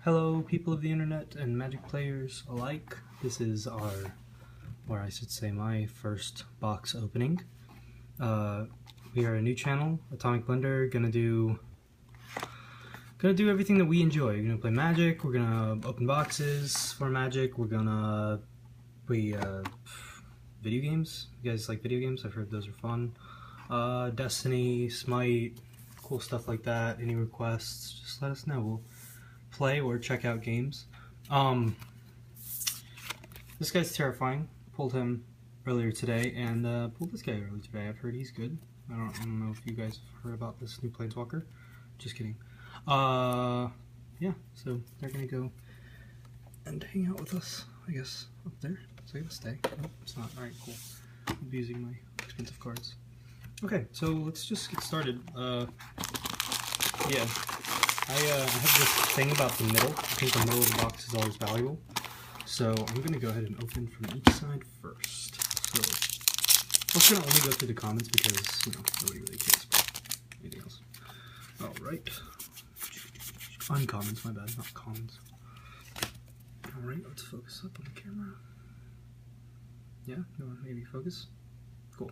Hello, people of the internet and Magic players alike. This is or I should say my first box opening. We are a new channel, Atomic Blender, gonna do everything that we enjoy. We're gonna play Magic, we're gonna open boxes for Magic, we're gonna play video games. You guys like video games? I've heard those are fun. Destiny, Smite, cool stuff like that. Any requests, just let us know. We'll play or check out games. This guy's terrifying. Pulled him earlier today, and pulled this guy earlier today. I've heard he's good. I don't know if you guys have heard about this new Planeswalker. Just kidding. Yeah, so they're gonna go and hang out with us, I guess, up there. So I gotta stay. No, it's not. Alright, cool. I'm using my expensive cards. Okay, so let's just get started. Yeah. I have this thing about the middle. I think the middle of the box is always valuable. So I'm going to go ahead and open from each side first. So I'm going to only go through the comments because, you know, nobody really cares about anything else. Alright. Uncommons, my bad, not commons. Alright, let's focus up on the camera. Yeah, you want maybe focus? Cool.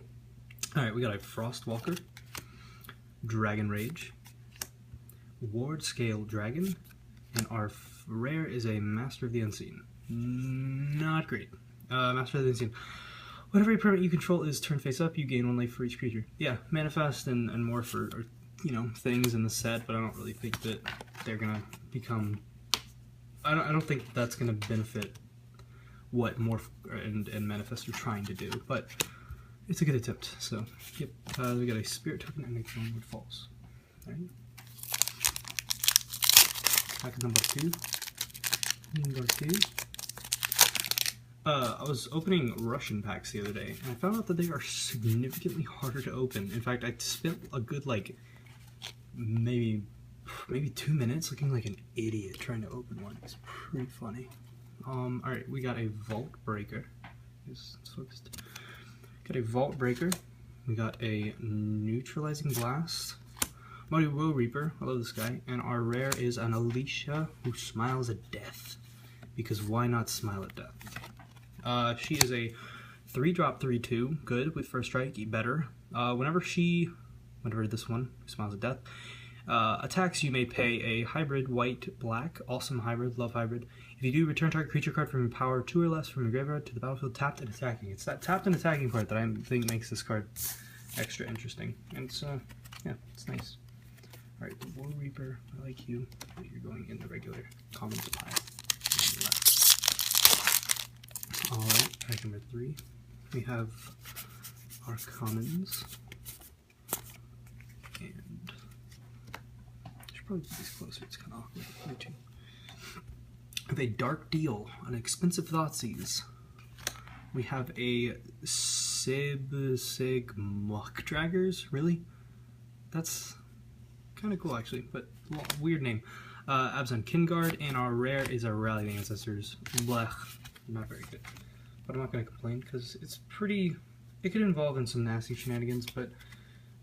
Alright, we got a Frostwalker, Dragon Rage, Ward Scale Dragon, and our rare is a Master of the Unseen. Not great. Master of the Unseen. Whenever a permanent you control is turned face up, you gain 1 life for each creature. Yeah, manifest and morph are, you know, things in the set, but I don't really think that they're gonna become. I don't think that's gonna benefit what morph and manifest are trying to do, but it's a good attempt. So, yep. We got a Spirit Token and a Thornwood Falls. All right. Pack number 2. I was opening Russian packs the other day, and I found out that they are significantly harder to open. In fact, I spent a good, like, maybe 2 minutes looking like an idiot trying to open one. It's pretty funny. Alright, we got a Vault Breaker. It's focused. Got a Vault Breaker. We got a Neutralizing Blast. Mighty Will Reaper, I love this guy, and our rare is an Alicia who smiles at death, because why not smile at death? She is a 3-drop 3/2, good with first strike, better. Whenever this one, who smiles at death, attacks, you may pay a hybrid white-black, awesome hybrid, love hybrid. If you do, return target creature card from your power 2 or less from your graveyard to the battlefield tapped and attacking. It's that tapped and attacking part that I think makes this card extra interesting, and it's, yeah, it's nice. Alright, the War Reaper, I like you, but you're going in the regular commons pile. Alright, pack number 3. We have our commons. And I should probably put these closer, it's kind of awkward. Me too. We have a Dark Deal, an expensive Thoughtseize. We have a Sig Muck Draggers, really? That's kind of cool, actually, but weird name. Abzan Kinguard, and our rare is our Rallying Ancestors. Blech. Not very good. But I'm not going to complain, because it's pretty. It could involve in some nasty shenanigans, but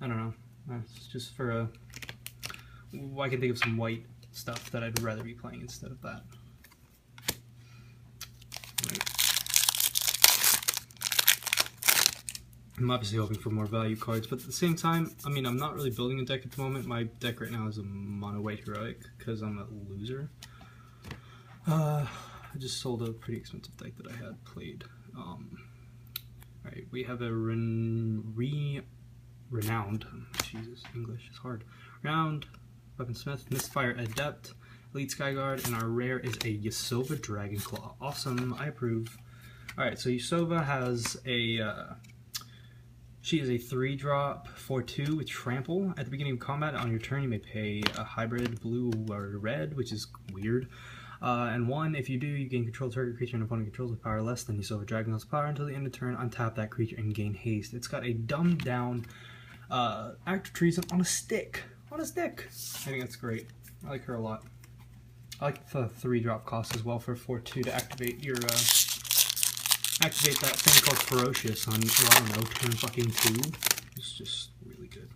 I don't know. It's just for a. I can think of some white stuff that I'd rather be playing instead of that. Right. I'm obviously hoping for more value cards, but at the same time, I mean, I'm not really building a deck at the moment. My deck right now is a mono white heroic because I'm a loser. I just sold a pretty expensive deck that I had played. Alright, we have a renowned, Jesus, English is hard. Renowned Weaponsmith, Misfire Adept, Elite Skyguard, and our rare is a Yasova Dragonclaw. Awesome, I approve. Alright, so Yasova has a. She is a 3-drop 4/2 with Trample. At the beginning of combat, on your turn, you may pay a hybrid blue or red, which is weird. And 1, if you do, you gain control of target creature and opponent controls with power less than Yasova Dragonclaw's power until the end of turn. Untap that creature and gain haste. It's got a dumbed down Act of Treason on a stick. On a stick! I think that's great. I like her a lot. I like the 3-drop cost as well for 4/2 to activate your activate that thing called Ferocious on, well, I don't know, turn fucking 2. It's just really good.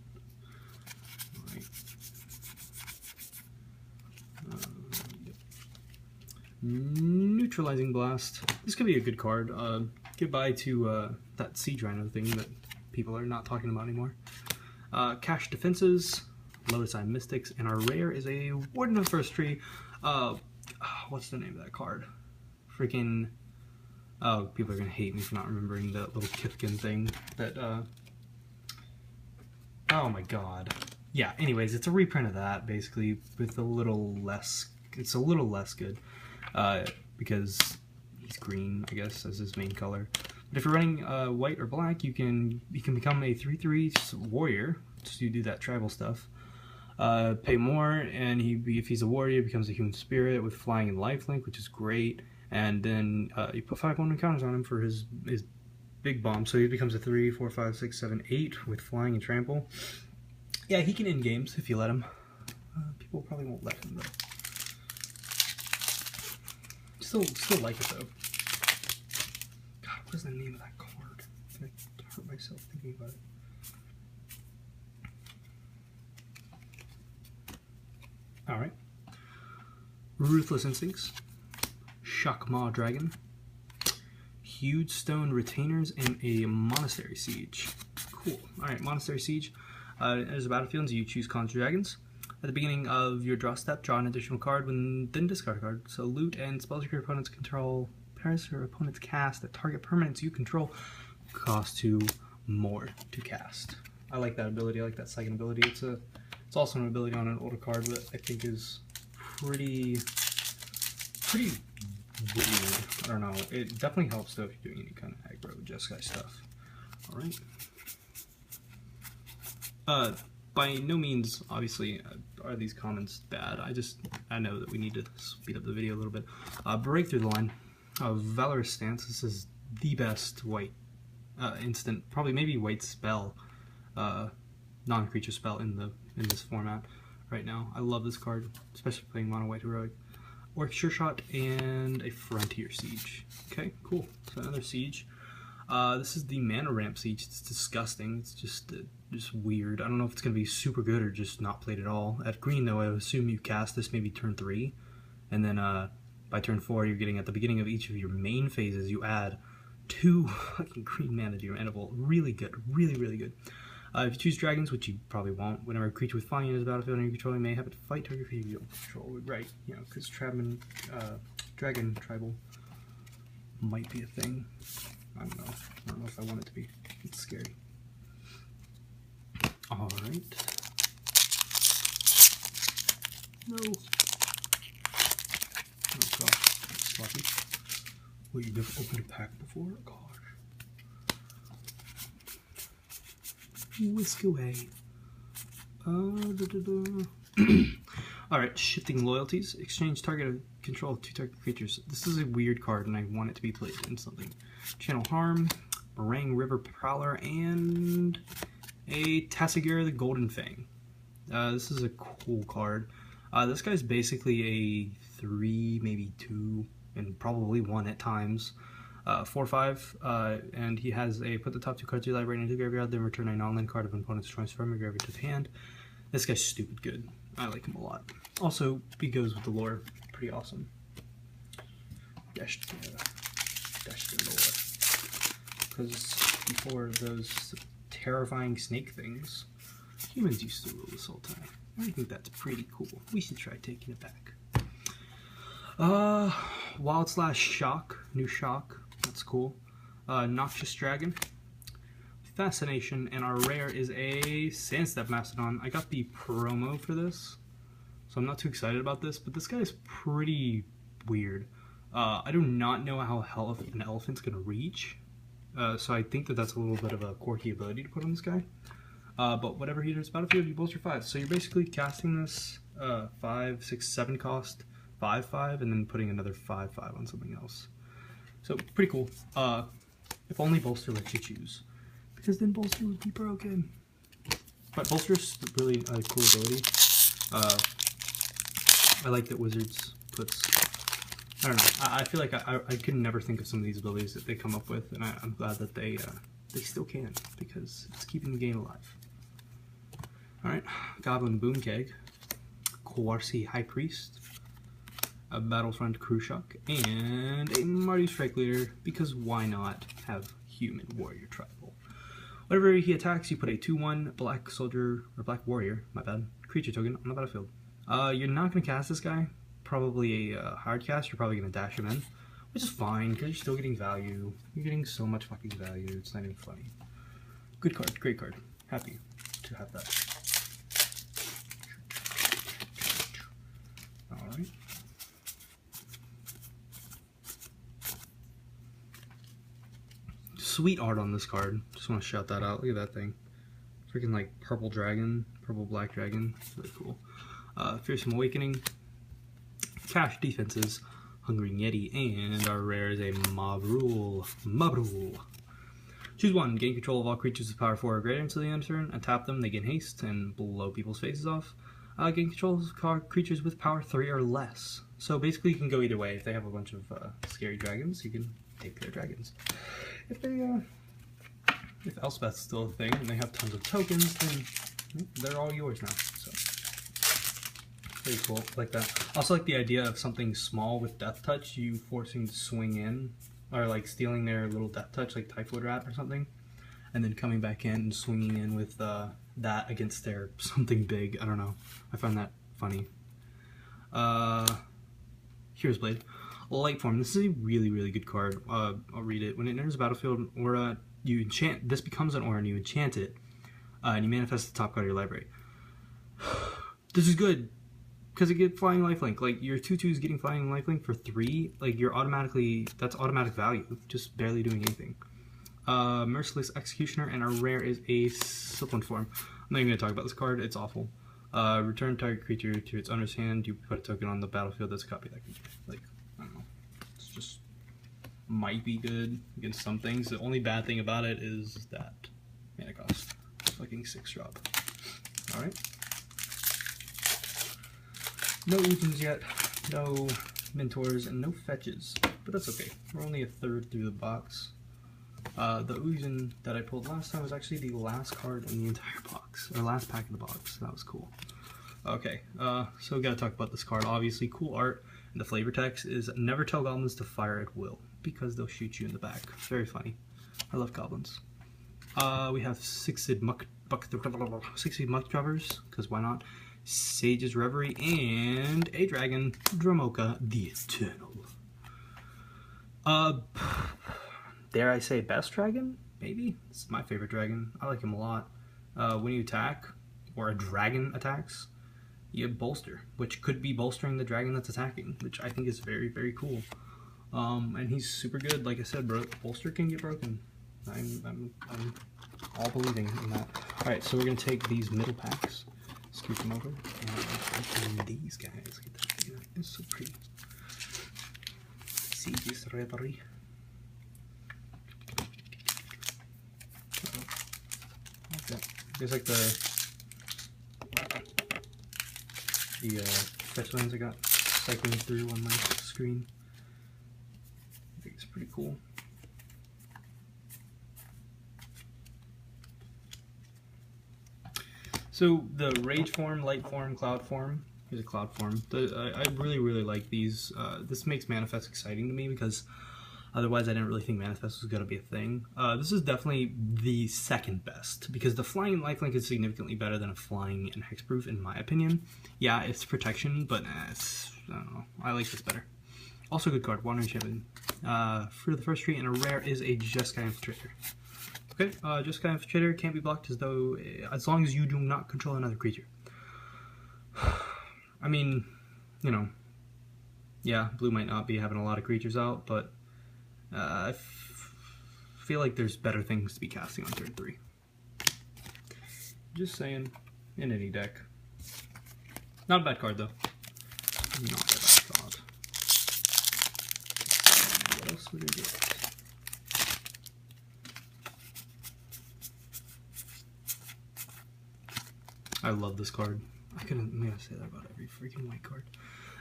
Alright. Yep. Neutralizing Blast. This could be a good card. Goodbye to that Siege Rhino thing that people are not talking about anymore. Cash Defenses, Lotus Eye Mystics, and our rare is a Warden of the First Tree. What's the name of that card? Freaking... Oh, people are gonna hate me for not remembering that little Kithkin thing that, oh my god. Yeah, anyways, it's a reprint of that, basically, with a little less... It's a little less good, because he's green, I guess, as his main color. But if you're running white or black, you can become a 3/3 warrior, so you do that tribal stuff. Pay more, and if he's a warrior, he becomes a human spirit with flying and lifelink, which is great. And then you put 5 1 encounters on him for his big bomb, so he becomes a 3, 4, 5, 6, 7, 8 with flying and trample. Yeah, he can end games if you let him. People probably won't let him though. Still like it though. God, what is the name of that card? I'm gonna hurt myself thinking about it. Alright. Ruthless Instincts. Shakma Dragon. Huge Stone Retainers, and a Monastery Siege. Cool. Alright, Monastery Siege. As a battlefield, you choose Conjure Dragons. At the beginning of your draw step, draw an additional card, then discard a card. So loot and spells your opponents control, pairs your opponents cast that target permanents you control cost 2 more to cast. I like that ability. I like that second ability. It's also an ability on an older card that I think is pretty weird. I don't know. It definitely helps though if you're doing any kind of aggro Jeskai stuff. All right. By no means, obviously, are these comments bad. I know that we need to speed up the video a little bit. Break through the line. Valorous Stance. This is the best white instant, probably maybe white spell, non-creature spell in this format right now. I love this card, especially playing mono white heroic. Orc Sure Shot and a Frontier Siege. Okay, cool. So another siege. This is the Mana Ramp Siege. It's disgusting. It's just weird. I don't know if it's going to be super good or just not played at all. At green, though, I assume you cast this maybe turn 3. And then by turn 4, you're getting at the beginning of each of your main phases, you add 2 fucking green mana to your mana pool. Really good. Really, really good. If you choose dragons, which you probably won't, whenever a creature with flying in his battlefield and you're controlling may have it fight target creature you don't control. Right, you know, because dragon tribal might be a thing. I don't know if I want it to be. It's scary. Alright. No. Oh gosh, that's sloppy. Wait, you've never opened a pack before? Gosh. Whisk away. Alright, Shifting Loyalties. Exchange target of control of 2 target creatures. This is a weird card and I want it to be played in something. Channel Harm, Barang River Prowler, and a Tassigura the Golden Fang. This is a cool card. This guy's basically a 3, maybe 2, and probably 1 at times. 4/5, and he has a put the top 2 cards of your library into the graveyard, then return a non-land card of an opponent's choice from your graveyard to the hand. This guy's stupid good. I like him a lot. Also, he goes with the lore. Pretty awesome. Dash the lore. Because before those terrifying snake things, humans used to rule this whole time. I think that's pretty cool. We should try taking it back. Wild Slash Shock. New Shock. That's cool. Noxious Dragon. Fascination, and our rare is a Sandstep Mastodon. I got the promo for this, so I'm not too excited about this, but this guy is pretty weird. I do not know how an elephant's going to reach, so I think that that's a little bit of a quirky ability to put on this guy. But whatever he enters battlefield, you bolster 5. So you're basically casting this 5, 6, 7 cost, 5/5, and then putting another 5/5 on something else. So pretty cool. If only Bolster lets you choose, because then Bolster would be broken. But Bolster's really a cool ability. I like that Wizards puts. I don't know. I feel like I could never think of some of these abilities that they come up with, and I'm glad that they still can, because it's keeping the game alive. All right, Goblin Boomkeg, Quarcy High Priest, a a Battlefront Crew Shock, and a Marty Strike Leader, because why not have Human Warrior Tribal? Whenever he attacks, you put a 2/1 Black Soldier, or Black Warrior, my bad, creature token on the battlefield. You're not going to cast this guy, probably a hard cast, you're probably going to dash him in, which is fine, because you're still getting value. You're getting so much fucking value, it's not even funny. Good card, great card. Happy to have that. Alright. Sweet art on this card. Just want to shout that out. Look at that thing. Freaking like purple dragon, purple black dragon. It's really cool. Fearsome Awakening. Cash defenses. Hungry Yeti. And our rare is a Mabrul. Mabrul. Choose one. Gain control of all creatures with power 4 or greater until the end of turn. Attack them. They gain haste and blow people's faces off. Gain control of creatures with power 3 or less. So basically you can go either way. If they have a bunch of scary dragons, you can take their dragons. If they, if Elspeth's still a thing and they have tons of tokens, then they're all yours now. So pretty cool, like that. Also like the idea of something small with death touch, you forcing to swing in, or like stealing their little death touch, like Typhoid Rat or something, and then coming back in and swinging in with that against their something big. I don't know. I find that funny. Hero's Blade. Light Form. This is a really, really good card. I'll read it. When it enters the battlefield, aura, you enchant. This becomes an aura, and you enchant it, and you manifest the top card of your library. This is good because you get Flying Lifelink. Like your 2/2 is getting Flying Lifelink for 3. Like you're automatically, that's automatic value. Just barely doing anything. Merciless Executioner, and our rare is a Silkwood form. I'm not even gonna talk about this card. It's awful. Return target creature to its owner's hand. You put a token on the battlefield that's a copy of that creature. Like, I don't know. It's just might be good against some things. The only bad thing about it is that mana cost. Fucking 6-drop. Alright. No Legions yet. No Mentors and no Fetches. But that's okay. We're only a third through the box. The Oozin that I pulled last time was actually the last card in the entire box, or last pack of the box. That was cool. Okay, so we gotta talk about this card. Obviously, cool art, and the flavor text is never tell goblins to fire at will, because they'll shoot you in the back. Very funny. I love goblins. We have Six-Seed Muck Covers, because why not? Sage's Reverie, and a dragon, Dramoka the Eternal. Dare I say best dragon? Maybe? It's my favorite dragon. I like him a lot. When you attack, or a dragon attacks, you have Bolster, which could be bolstering the dragon that's attacking, which I think is very, very cool. And he's super good. Like I said, bro, Bolster can get broken. I'm all believing in that. Alright, so we're going to take these middle packs, scoot them over, and open these guys. Look at that. It's so pretty. Sage's Reverie. There's like the fetch lines I got cycling through on my screen. I think it's pretty cool. So the Rage form, Light form, Cloud form. Here's a Cloud form. I really, really like these. This makes Manifest exciting to me because otherwise, I didn't really think Manifest was going to be a thing. This is definitely the second best, because the Flying and Lifelink is significantly better than a Flying and Hexproof, in my opinion. Yeah, it's protection, but it's, I don't know. I like this better. Also good card, Wandering Champion. For the first tree, and a rare is a Jeskai Infiltrator. Okay, Jeskai Infiltrator can't be blocked as long as you do not control another creature. I mean, you know, yeah, blue might not be having a lot of creatures out, but I feel like there's better things to be casting on turn 3. Just saying, in any deck. Not a bad card though. Not a bad card. What else would we get? I love this card. I gotta say that about every freaking white card.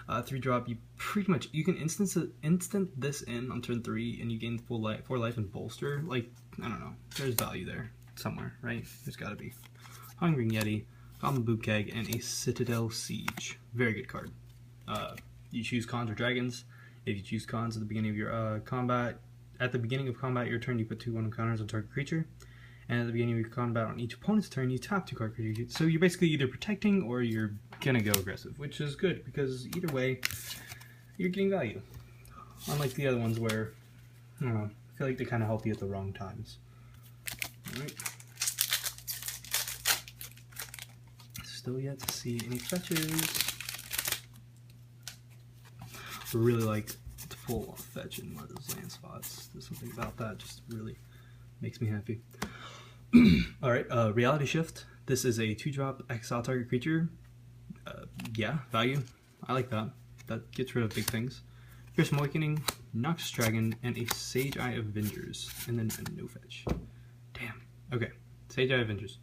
3-drop, you can instant this in on turn 3 and you gain 4 life and bolster. Like, I don't know, there's value there somewhere, right? There's gotta be. Hungry Yeti, Goblin Boot Keg, and a Citadel Siege. Very good card. you choose cons or dragons. If you choose cons at the beginning of your combat, at the beginning of combat your turn, you put 2/1 counters on target creature. And at the beginning of your combat on each opponent's turn, you tap 2 card creatures. So you're basically either protecting or you're gonna go aggressive, which is good because either way, you're getting value. Unlike the other ones where, I don't know, I feel like they kind of help you at the wrong times. Alright. Still yet to see any fetches. I really like to pull off fetch in one of those land spots. There's something about that just really makes me happy. Alright, Reality Shift. This is a 2-drop exile target creature. Yeah, value. I like that. That gets rid of big things. Fierce Awakening, Noxious Dragon, and a Sage Eye Avengers. And then a no fetch. Damn. Okay, Sage Eye Avengers.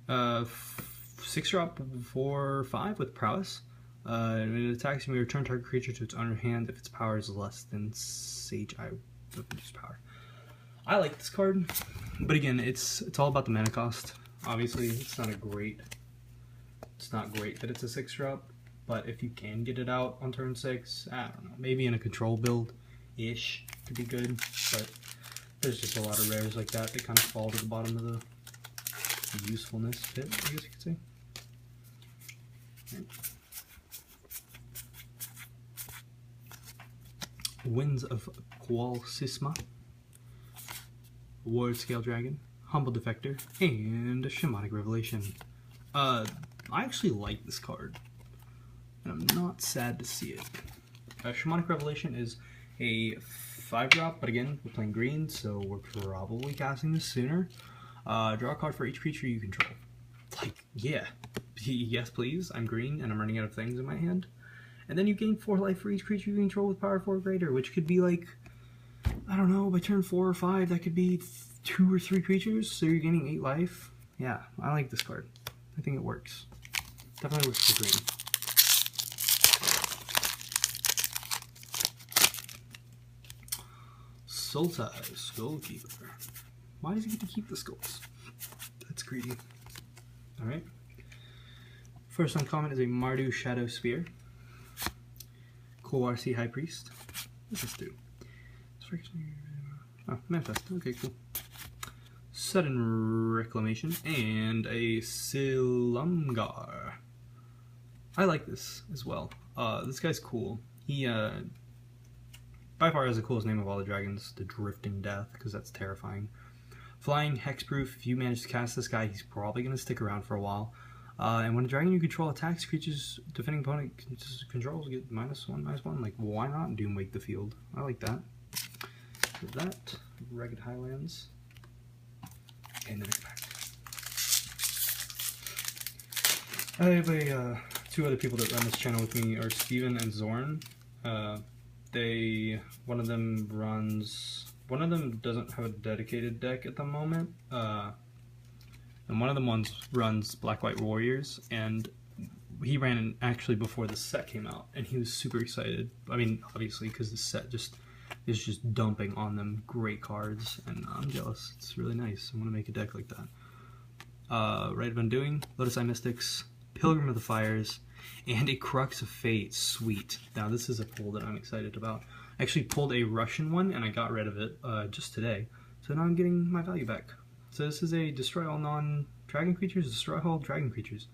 6-drop 4/5 with Prowess. When it attacks, you may return target creature to its owner's hand if its power is less than Sage Eye Avengers power. I like this card, but again, it's all about the mana cost. Obviously, it's not great that it's a 6-drop, but if you can get it out on turn 6, I don't know, maybe in a control build-ish could be good, but there's just a lot of rares like that that kind of fall to the bottom of the usefulness pit, I guess you could say. Right. Winds of Qualsisma, Ward Scale Dragon, Humble Defector, and a Shamanic Revelation. I actually like this card, and I'm not sad to see it. Shamanic Revelation is a 5-drop, but again, we're playing green, so we're probably casting this sooner. Draw a card for each creature you control. Like, yeah. Yes, please. I'm green, and I'm running out of things in my hand. And then you gain 4 life for each creature you control with power 4 or greater, which could be like, I don't know, by turn 4 or 5, that could be 2 or 3 creatures, so you're gaining 8 life. Yeah, I like this card. I think it works. Definitely works for green. Sultai, Skullkeeper. Why does he get to keep the skulls? That's greedy. Alright. First uncommon is a Mardu Shadow Spear. Cool RC High Priest. What's this do? Oh, Manifest. Okay, cool. Sudden Reclamation and a Silumgar. I like this as well. This guy's cool. He by far has the coolest name of all the dragons, the Drifting Death, because that's terrifying. Flying, hexproof. If you manage to cast this guy, he's probably going to stick around for a while. And when a dragon you control attacks, creatures defending opponent controls get -1/-1. Like, why not Doom Wake the field? I like that. So that, Ragged Highlands, and the next pack. I have two other people that run this channel with me are Steven and Zorn. One of them doesn't have a dedicated deck at the moment, and one of them runs Black White Warriors, and he ran it actually before the set came out, and he was super excited. I mean, obviously, because the set is just dumping on them great cards, and I'm jealous. It's really nice. I want to make a deck like that. Rite of Undoing, Lotus Eye Mystics, Pilgrim of the Fires, and a Crux of Fate. Sweet. Now this is a pull that I'm excited about. I actually pulled a Russian one and I got rid of it just today, so now I'm getting my value back. So this is a destroy all non-dragon creatures, destroy all dragon creatures.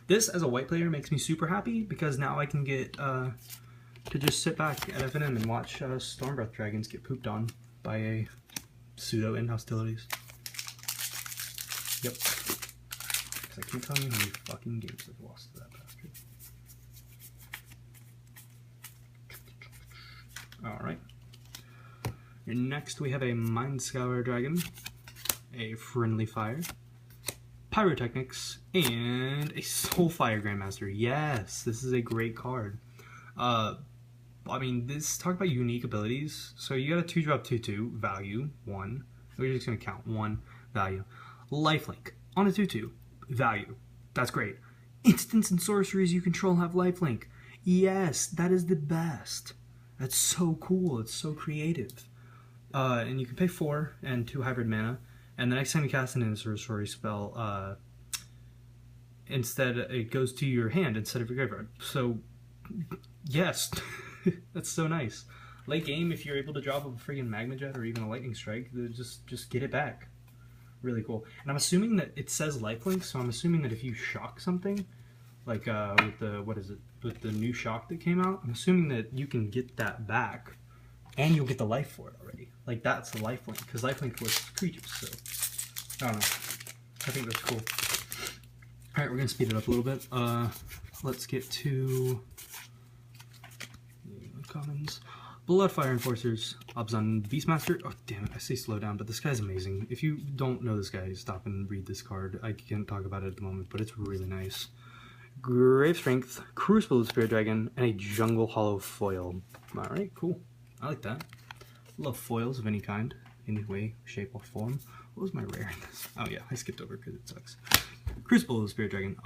This, as a white player, makes me super happy because now I can get to just sit back at FNM and watch Stormbreath dragons get pooped on by a pseudo in-hostilities. Yep. Because I keep telling you how many fucking games I've lost to that bastard. Alright. Next we have a Mind Scour Dragon, a Friendly Fire, Pyrotechnics, and a Soulfire Grandmaster. Yes, this is a great card. I mean, talk about unique abilities. So you got a 2-drop 2/2, value, 1. We're just going to count 1, value. Lifelink, on a 2/2, value. That's great. Instants and sorceries you control have lifelink. Yes, that is the best. That's so cool. It's so creative. And you can pay 4 and 2 hybrid mana, and the next time you cast an sorcery spell, instead it goes to your hand instead of your graveyard. So Yes, that's so nice. Late game, if you're able to drop a freaking Magma Jet or even a Lightning Strike, just get it back. Really cool. And I'm assuming that it says lifelink, so I'm assuming that if you shock something, like with the, what is it, with the new shock that came out, I'm assuming that you can get that back, and you'll get the life for it already. Like, that's the lifelink, because lifelink was creatures, so I don't know. I think that's cool. Alright, we're gonna speed it up a little bit. Let's get to commons. Bloodfire Enforcers, Obzon Beastmaster. Oh, damn it, I say slow down, but this guy's amazing. If you don't know this guy, stop and read this card. I can't talk about it at the moment, but it's really nice. Grave Strength, Crucible Spirit Dragon, and a Jungle Hollow foil. Alright, cool. I like that. Love foils of any kind, any way, shape, or form. What was my rare in this? Oh yeah, I skipped over because it sucks. Crucible Spirit Dragon.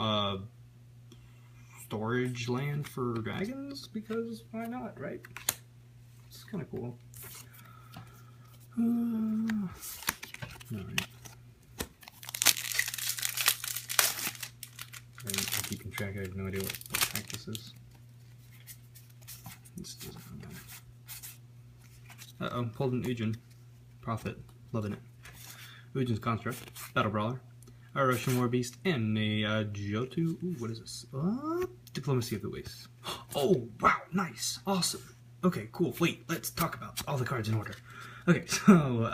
Storage land for dragons? Because why not, right? It's kind of cool. Alright. I'm keeping track, I have no idea what pack this is. This doesn't matter. Uh-oh, pulled an Ujin. Profit. Loving it. Ujin's Construct. Battle Brawler. A Russian War Beast. And a Jotu. Ooh, what is this? Diplomacy of the Waste. Oh, wow, nice. Awesome. Okay, cool. Wait, let's talk about all the cards in order. Okay, so,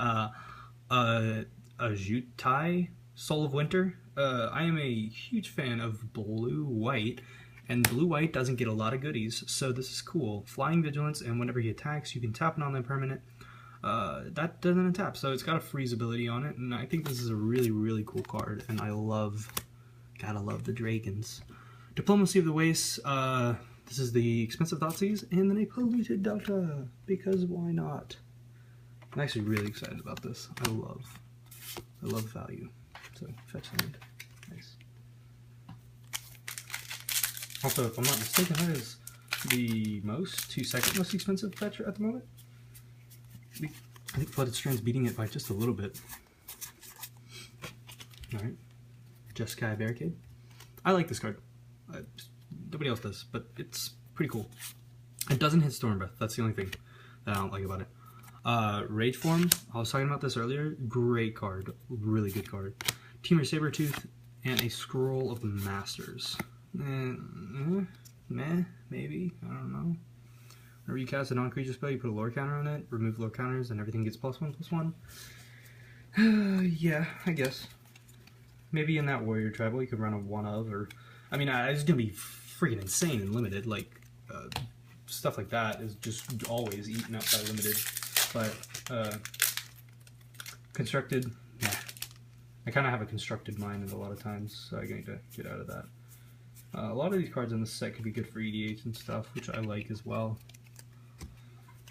Ajutai, Soul of Winter. I am a huge fan of blue-white, and blue-white doesn't get a lot of goodies, so this is cool. Flying Vigilance, and whenever he attacks, you can tap an online permanent. That doesn't untap, so it's got a freeze ability on it, and I think this is a really, really cool card, and I love, gotta love the dragons. Diplomacy of the Waste, this is the expensive Thoughtseize, and then a polluted Delta, because why not? I'm actually really excited about this. I love value. So, fetch land. Nice. Also, if I'm not mistaken, that is the second most expensive fetcher at the moment. I think Flooded Strand's beating it by just a little bit. Alright. Jeskai Barricade. I like this card. Nobody else does, but it's pretty cool. It doesn't hit Storm Breath. That's the only thing that I don't like about it. Rage Form. I was talking about this earlier. Great card. Really good card. Teamer Sabertooth and a Scroll of the Masters. Meh, maybe. I don't know. Whenever you cast a non-creature spell, you put a lore counter on it, remove lore counters, and everything gets +1/+1. Yeah, I guess. Maybe in that Warrior Tribal you could run a one of, or... I mean, it's gonna be freaking insane and limited. Like, stuff like that is just always eaten up by limited. But, constructed, nah. I kind of have a constructed mind a lot of times, so I need to get out of that. A lot of these cards in this set could be good for EDH and stuff, which I like as well.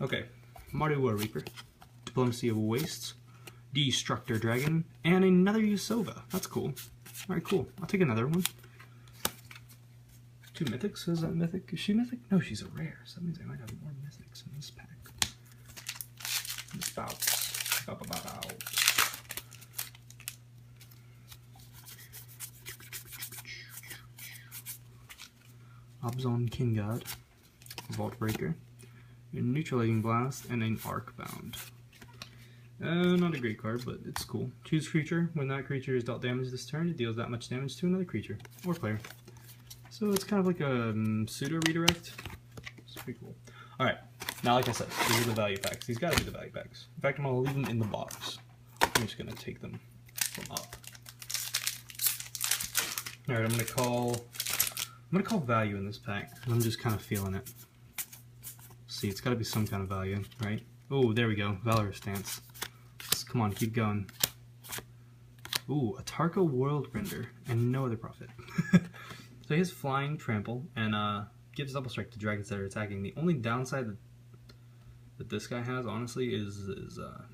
Okay, Mardu War Reaper, Diplomacy of Wastes, Destructor Dragon, and another Yusova. That's cool. Alright, cool. I'll take another one. 2 mythics? Is that mythic? Is she mythic? No, she's a rare, so that means I might have more mythics in this pack. Spouts. Obzon King God, Vault Breaker, a Neutralizing Blast, and an Arcbound. Not a great card, but it's cool. Choose creature. When that creature is dealt damage this turn, it deals that much damage to another creature or player. So it's kind of like a pseudo redirect. It's pretty cool. Alright, now like I said, these are the value packs. These gotta be the value packs. In fact, I'm gonna leave them in the box. I'm just gonna take them from up. Alright, I'm gonna call value in this pack. I'm just kind of feeling it. See, it's gotta be some kind of value, right? Oh, there we go. Valorous Stance. Come on, keep going. Ooh, a Tarka Worldrender and no other profit. So he has Flying, Trample, and gives Double Strike to dragons that are attacking. The only downside that this guy has, honestly, is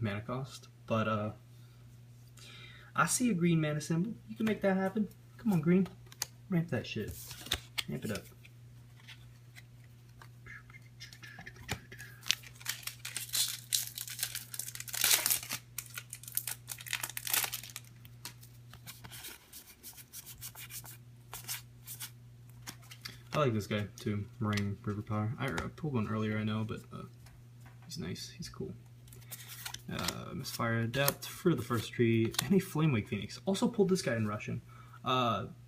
mana cost. But I see a green mana symbol. You can make that happen. Come on, green. Ramp that shit. Ramp it up. I like this guy too, Meringue River Power. I pulled one earlier, I know, but he's nice. He's cool. Misfire Adept for the first tree, and a Flamewake Phoenix. Also pulled this guy in Russian.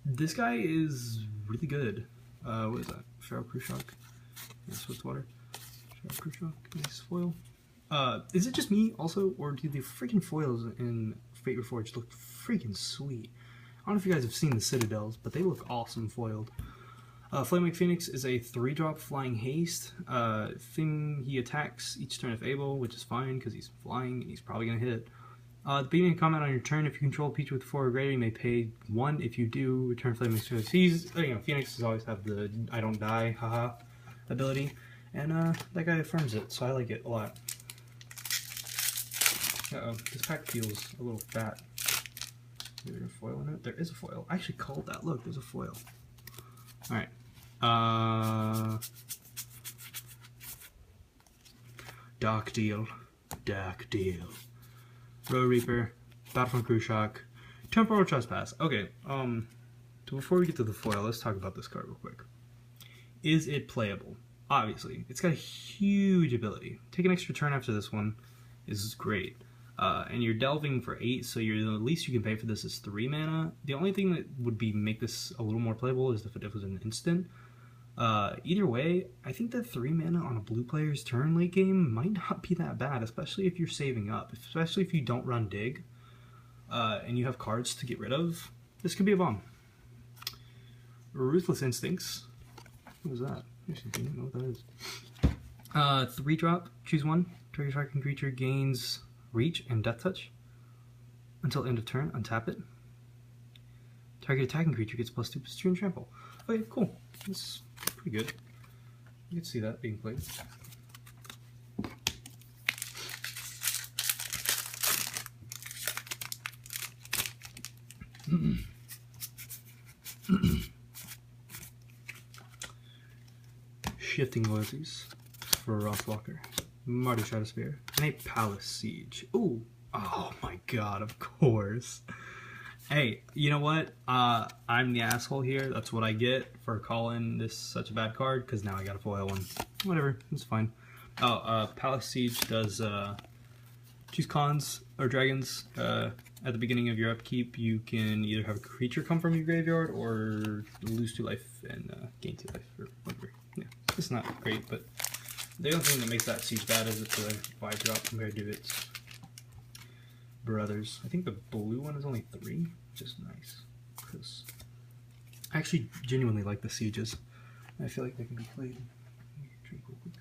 This guy is really good. What is that? Feral Khrushchev? Yeah, Swiftwater. Feral Khrushchev. Nice foil. Is it just me also, or do the freaking foils in Fate Reforged look freaking sweet? I don't know if you guys have seen the Citadels, but they look awesome foiled. Flamewake Phoenix is a 3-drop flying haste. Thing he attacks each turn if able, which is fine because he's flying and he's probably going to hit. At the beginning of combat on your turn, if you control a creature with 4 or greater, you may pay 1. If you do, return Flamewake Phoenix. He's, Phoenixes always have the I don't die, haha, ability. And that guy affirms it, so I like it a lot. Uh-oh, this pack feels a little fat. Is there a foil in it? There is a foil. I actually called that. Look, there's a foil. Alright. Dark Deal. Dark Deal. Road Reaper. Battlefront Khrushchev. Temporal Trespass. Okay, so before we get to the foil, let's talk about this card real quick. Is it playable? Obviously. It's got a huge ability. Take an extra turn after this one is great. And you're delving for 8, so the least you can pay for this is 3 mana. The only thing that would make this a little more playable is if it was an instant. Either way, I think that 3 mana on a blue player's turn late game might not be that bad, especially if you're saving up. Especially if you don't run Dig, and you have cards to get rid of. This could be a bomb. Ruthless Instincts. What was that? I actually don't know what that is. 3-drop, choose 1. Target striking creature gains Reach and Death Touch. Until end of turn, untap it. Target attacking creature gets +2/+2 and trample. Okay, cool. That's pretty good. You can see that being played. Shifting Loyalties for Rothwalker. Marty Stratosphere, and a Palace Siege. Ooh, oh my god, of course. Hey, you know what? I'm the asshole here. That's what I get for calling this such a bad card, because now I got a foil one. Whatever, it's fine. Oh, Palace Siege does, choose cons or dragons. At the beginning of your upkeep, you can either have a creature come from your graveyard, or lose 2 life and gain 2 life, or whatever. Yeah, it's not great, but the only thing that makes that siege bad is it's a 5-drop compared to its brothers. I think the blue one is only 3, which is nice. Because I actually genuinely like the sieges. I feel like they can be played. Drink real quick.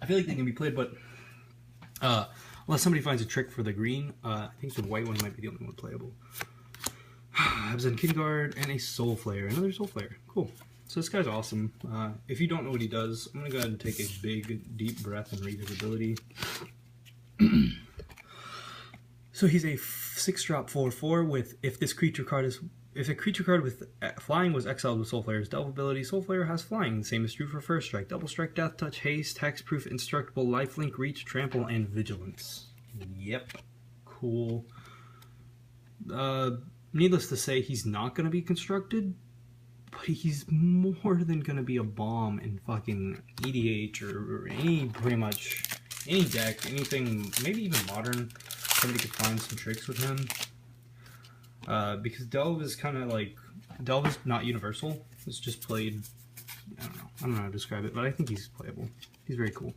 I feel like they can be played, but unless somebody finds a trick for the green, I think the white one might be the only one playable. Absent Kidguard and a Soul Flare. Another Soul Flare. Cool. So this guy's awesome. If you don't know what he does, I'm going to go ahead and take a big, deep breath and read his ability. So he's a 6-drop 4/4 with, if a creature card with flying was exiled with Soul Flare's delve ability, Soul Flare has flying. The same is true for First Strike. Double Strike, Death Touch, Haste, Hexproof, Indestructible, Lifelink, Reach, Trample, and Vigilance. Yep. Cool. Needless to say, he's not going to be constructed, but he's more than going to be a bomb in fucking EDH or pretty much any deck, anything, maybe even modern. Somebody could find some tricks with him. Because Delve is kind of like, Delve is not universal. It's just played, I don't know how to describe it, but I think he's playable. He's very cool.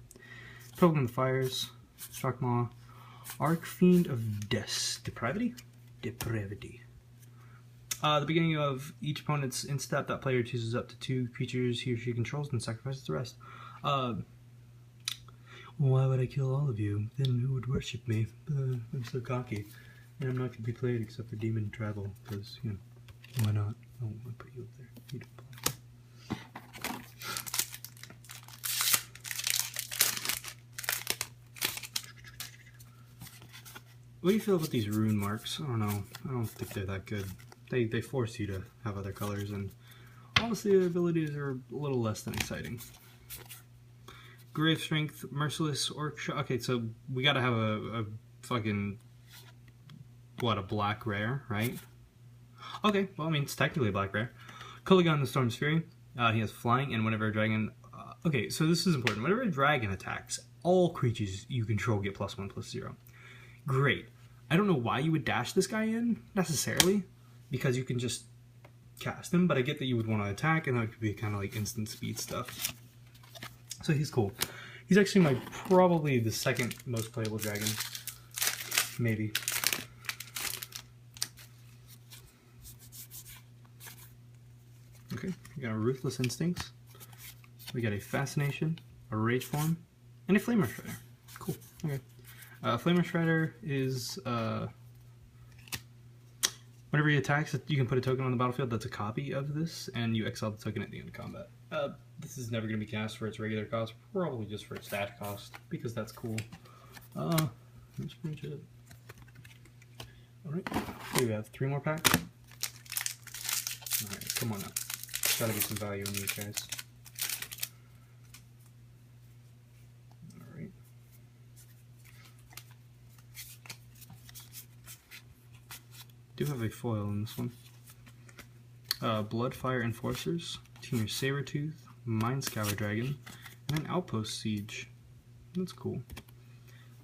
Pilgrim of the Fires, Shockmaw, Archfiend of Depravity? Depravity. The beginning of each opponent's in-step, that player chooses up to 2 creatures he or she controls and sacrifices the rest. Why would I kill all of you? Then who would worship me? I'm so cocky. And I'm not going to be played except for Demon Travel, because, you know, why not? Oh, I'll put you up there. You don't play. What do you feel about these rune marks? I don't know. I don't think they're that good. They force you to have other colors, and honestly, their abilities are a little less than exciting. Grave Strength, Merciless, Orc. Okay, so we gotta have a fucking, what, a black rare, right? Okay, well, I mean, it's technically a black rare. Kuligan the Storm's Fury. He has flying, and whenever a dragon... okay, so this is important. Whenever a dragon attacks, all creatures you control get +1/+0. Great. I don't know why you would dash this guy in, necessarily, because you can just cast him, but I get that you would want to attack, and that could be kind of like instant speed stuff. So he's cool. He's actually probably the second most playable dragon. Maybe. Okay, we got a Ruthless Instincts. We got a Fascination, a Rage Form, and a Flamer Shredder. Cool, okay. Flamer Shredder is, whenever he attacks, you can put a token on the battlefield that's a copy of this, and you exile the token at the end of combat. This is never going to be cast for its regular cost, probably just for its dash cost, because that's cool. That's pretty much it. Alright, here we have 3 more packs. Alright, come on now. Gotta get some value in these guys. Alright. Do have a foil in this one. Bloodfire Enforcers, Team Sabertooth, Mind Scour Dragon, and an Outpost Siege. That's cool.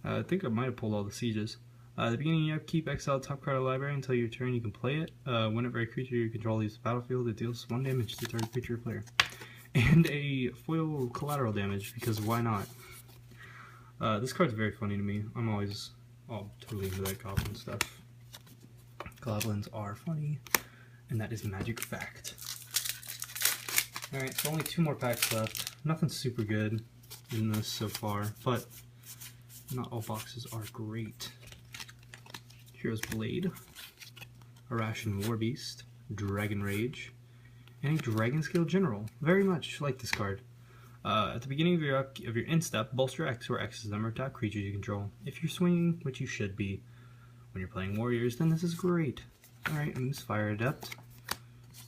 I think I might have pulled all the sieges. At the beginning, you have to keep exile top card of the library until your turn. You can play it. Whenever a creature you control leaves the battlefield, it deals 1 damage to target creature or player. And a foil collateral damage, because why not? This card's very funny to me. I'm always totally into that goblin stuff. Goblins are funny, and that is magic fact. Alright, so only 2 more packs left. Nothing super good in this so far, but not all boxes are great. Hero's Blade, a Ration Warbeast, Dragon Rage, and a Dragon Scale General. Very much like this card. At the beginning of your instep, bolster X, where X is the number of top creatures you control. If you're swinging, which you should be when you're playing Warriors, then this is great. Alright, and this Fire Adept.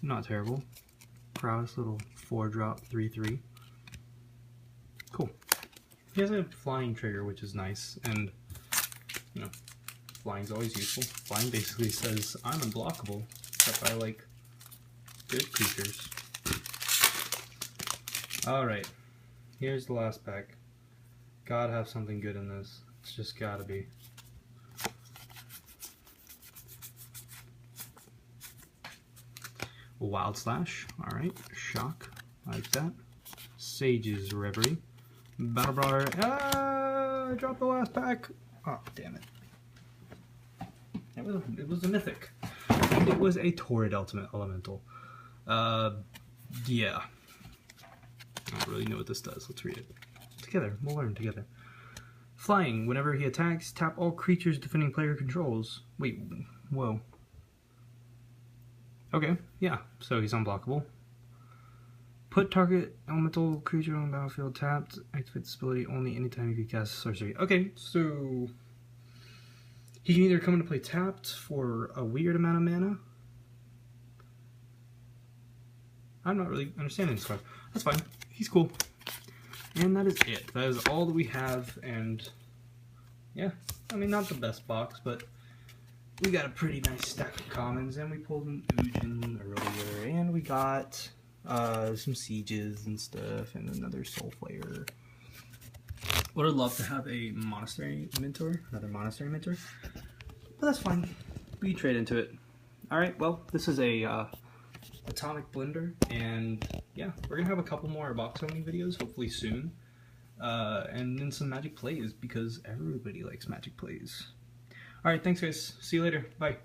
Not terrible. Prowess, little 4-drop, 3/3. Cool. He has a flying trigger, which is nice, and, you know, flying's always useful. Flying basically says, I'm unblockable, except I like good creatures. Alright, here's the last pack. Gotta have something good in this. It's just gotta be. Wild Slash, alright. Shock, I like that. Sage's Reverie. Battle Brawler, I dropped the last pack. Oh, damn it. It was a mythic. And it was a Torrid Ultimate Elemental. Yeah. I don't really know what this does. Let's read it. Together. We'll learn together. Flying. Whenever he attacks, tap all creatures defending player controls. Wait, whoa. Okay, yeah. So he's unblockable. Put target elemental creature on the battlefield tapped. Activate this ability only anytime you can cast a sorcery. Okay, so he can either come into play tapped for a weird amount of mana. I'm not really understanding this card. That's fine. He's cool. And that is it. That is all that we have, and yeah, I mean, not the best box, but we got a pretty nice stack of commons, and we pulled an Ujin earlier, and we got some sieges and stuff, and another Soulflayer. Would have loved to have a monastery mentor, another monastery mentor, but that's fine. We can trade into it. Alright, well, this is a Atomic Blender, and yeah, we're gonna have a couple more box opening videos, hopefully soon, and then some Magic Plays, because everybody likes Magic Plays. Alright, thanks guys. See you later. Bye.